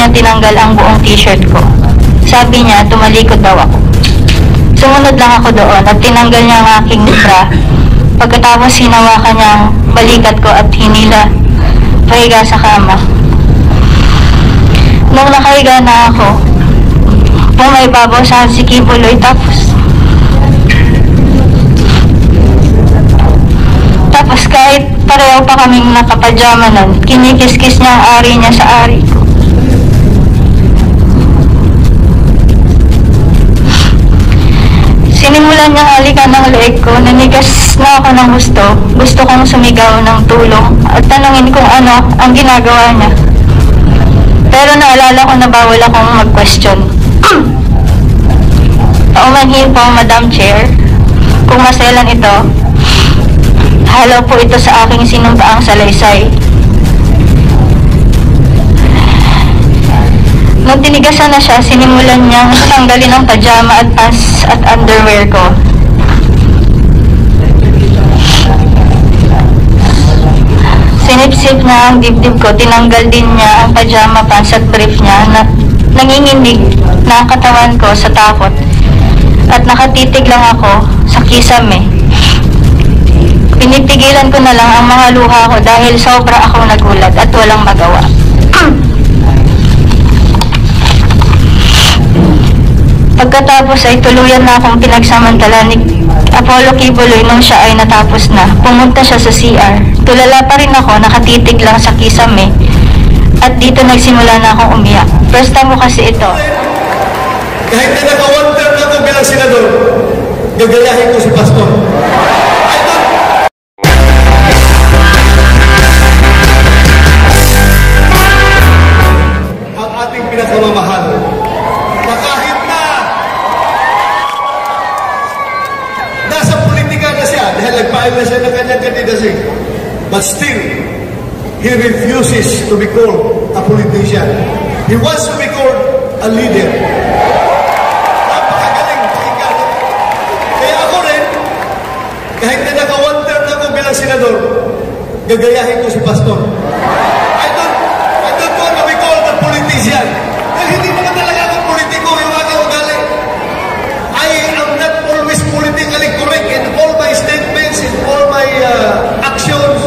niya tinanggal ang buong t-shirt ko. Sabi niya, tumalikod daw ako. Sumunod lang ako doon at tinanggal niya ang aking bra. Pagkatapos hinawakan niya ang balikat ko at hinila pahiga sa kama. Nung nakahiga na ako, bumaibabaw sa si Kibuloy tapos kahit pareho pa kaming nakapajama nun, kinikis-kis niya ang ari niya sa ari ko. Sinimulan niyang halikan ng leeg ko, nanigas na ako ng gusto. Gusto kong sumigaw ng tulong at tanungin kung ano ang ginagawa niya. Pero naalala ko na bawal akong mag-question. Paumanhin po, Madam Chair, kung maselan ito, halo po ito sa aking sinumpaang salaysay. Nung tinigasan na siya, sinimulan niyang tanggalin ang pajama at pants at underwear ko. Sinipsip na ang dibdib ko, tinanggal din niya ang pajama pants at brief niya na nanginginig na ang katawan ko sa takot at nakatitig lang ako sa kisame. Pinipigilan ko na lang ang mga luha ko dahil sobra akong nagulat at walang magawa. Pagkatapos ay tuluyan na akong pinagsamantala ni Apollo Kibuloy nung siya ay natapos na. Pumunta siya sa CR. Tulala pa rin ako, nakatitig lang sa kisame. At dito nagsimula na akong umiyak. First time ko kasi ito. Kahit na naka-one-term na ako bilang senador, gagayahin ko si Pastor. Ang ating pinakamamahal na kahit na nasa politika na siya, dahil nagpail na siya ng kanyang kandidacy, but still, he refuses to be called a politician. He wants to be called a leader. Napakagaling pakinggan. Kaya ako rin, kahit na naka-one term na ako bilang senador, gagayahin ko si Pastor. I don't want to be called a politician. Dahil hindi naman talaga ako politiko yung aking ugali. I am not always politically correct in all my statements, in all my actions.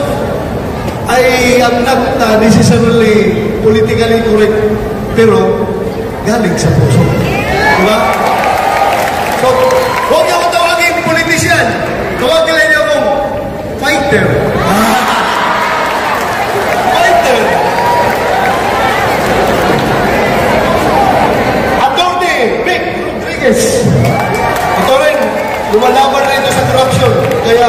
I am not necessarily politically correct, pero galing sa puso. Diba? So, huwag niyo akong tawagin politician. Tawagin niyo akong fighter. Fighter. Attorney Vic Rodriguez. Ito rin, lumalaban na ito sa corruption. Kaya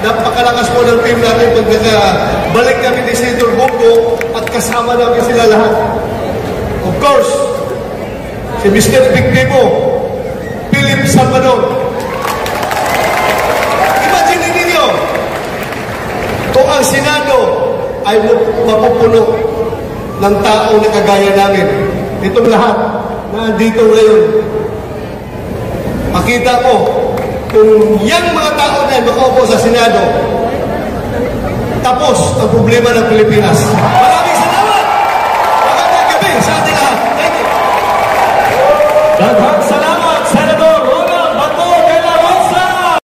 napakalakas po ng team natin pag nakabalik kami ni Senator Bongo at kasama namin sila lahat. Of course, si Mr. Victimo, Philip Salvador. Imagine ninyo, kung ang Senado ay mapupuno ng tao na kagaya namin, itong lahat na andito ngayon, makita mo, kung yung mga tao na makaupo sa Senado, tapos ang problema ng Pilipinas.